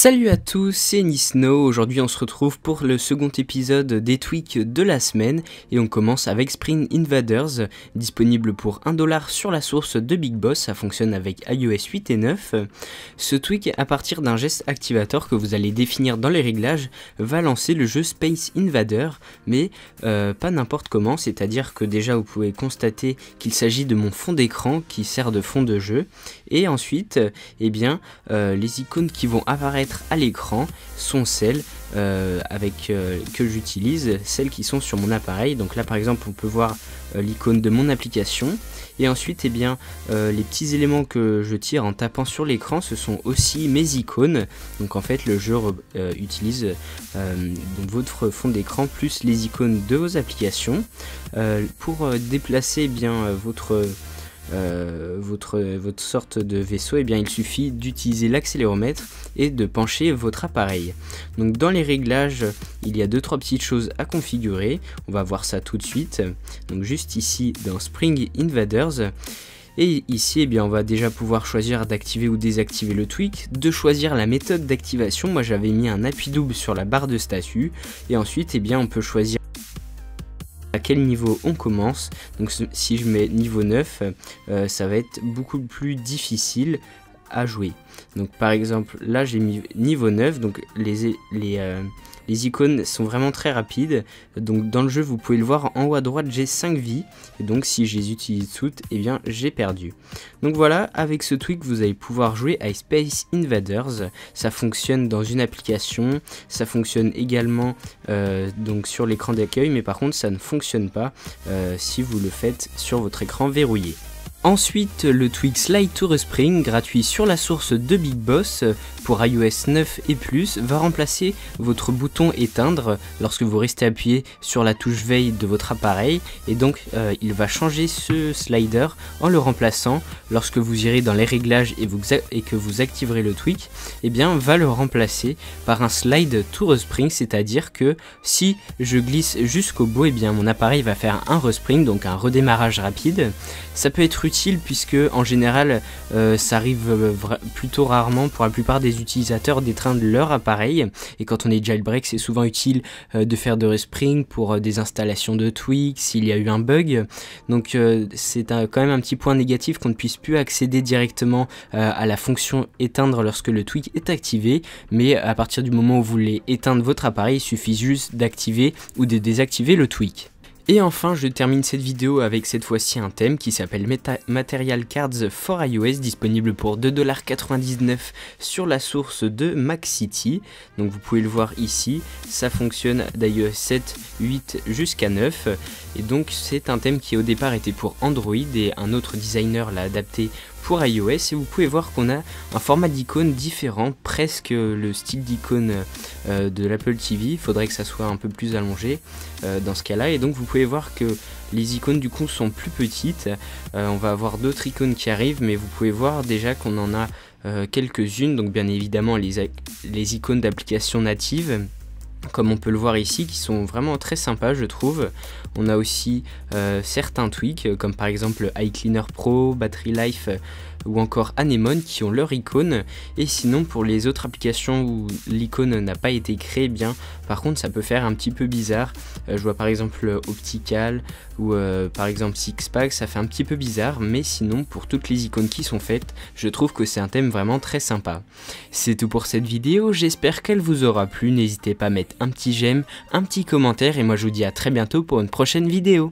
Salut à tous, c'est Nisno. Aujourd'hui on se retrouve pour le second épisode des tweaks de la semaine et on commence avec Spring Invaders, disponible pour 1$ sur la source de Big Boss. Ça fonctionne avec iOS 8 et 9. Ce tweak, à partir d'un geste activateur que vous allez définir dans les réglages, va lancer le jeu Space Invader, mais pas n'importe comment, c'est-à-dire que déjà vous pouvez constater qu'il s'agit de mon fond d'écran qui sert de fond de jeu, et ensuite les icônes qui vont apparaître à l'écran sont celles que j'utilise, celles qui sont sur mon appareil. Donc là par exemple on peut voir l'icône de mon application, et ensuite les petits éléments que je tire en tapant sur l'écran, ce sont aussi mes icônes. Donc en fait le jeu utilise donc votre fond d'écran plus les icônes de vos applications pour déplacer votre sorte de vaisseau. Il suffit d'utiliser l'accéléromètre et de pencher votre appareil. Donc dans les réglages, il y a 2-3 petites choses à configurer. On va voir ça tout de suite. Donc juste ici dans Spring Invaders. Et ici, on va déjà pouvoir choisir d'activer ou désactiver le tweak, de choisir la méthode d'activation. Moi, j'avais mis un appui double sur la barre de statut. Et ensuite, on peut choisir à quel niveau on commence. Donc si je mets niveau 9, ça va être beaucoup plus difficile à jouer. Donc par exemple là j'ai mis niveau 9, donc les icônes sont vraiment très rapides. Donc dans le jeu vous pouvez le voir en haut à droite, j'ai 5 vies, et donc si je les utilise toutes, j'ai perdu. Donc voilà, avec ce tweak vous allez pouvoir jouer à Space Invaders. Ça fonctionne dans une application, ça fonctionne également donc sur l'écran d'accueil, mais par contre ça ne fonctionne pas si vous le faites sur votre écran verrouillé. Ensuite, le tweak Slide to Respring, gratuit sur la source de Big Boss pour iOS 9 et plus, va remplacer votre bouton éteindre lorsque vous restez appuyé sur la touche veille de votre appareil, et donc il va changer ce slider en le remplaçant lorsque vous irez dans les réglages et que vous activerez le tweak, va le remplacer par un Slide to Respring, c'est-à-dire que si je glisse jusqu'au bout, mon appareil va faire un respring, donc un redémarrage rapide. Ça peut être utile puisque en général ça arrive plutôt rarement pour la plupart des utilisateurs d'éteindre leur appareil, et quand on est jailbreak c'est souvent utile de faire de respring pour des installations de tweaks s'il y a eu un bug. Donc c'est quand même un petit point négatif qu'on ne puisse plus accéder directement à la fonction éteindre lorsque le tweak est activé, mais à partir du moment où vous voulez éteindre votre appareil, il suffit juste d'activer ou de désactiver le tweak. Et enfin, je termine cette vidéo avec cette fois-ci un thème qui s'appelle Material Cards for iOS, disponible pour 2,99$ sur la source de MacCity. Donc vous pouvez le voir ici, ça fonctionne d'iOS 7, 8 jusqu'à 9. Et donc c'est un thème qui au départ était pour Android et un autre designer l'a adapté pour iOS, et vous pouvez voir qu'on a un format d'icône différent, presque le style d'icône de l'Apple TV. Il faudrait que ça soit un peu plus allongé dans ce cas-là, et donc vous pouvez voir que les icônes du coup sont plus petites. On va avoir d'autres icônes qui arrivent, mais vous pouvez voir déjà qu'on en a quelques-unes. Donc bien évidemment les icônes d'applications natives, comme on peut le voir ici, qui sont vraiment très sympas je trouve. On a aussi certains tweaks comme par exemple iCleaner Pro, Battery Life ou encore Anemone qui ont leur icône. Et sinon pour les autres applications où l'icône n'a pas été créée, par contre ça peut faire un petit peu bizarre. Je vois par exemple Optical ou par exemple Sixpack, ça fait un petit peu bizarre, mais sinon pour toutes les icônes qui sont faites, je trouve que c'est un thème vraiment très sympa. C'est tout pour cette vidéo, j'espère qu'elle vous aura plu. N'hésitez pas à mettre un petit j'aime, un petit commentaire, et moi je vous dis à très bientôt pour une prochaine vidéo.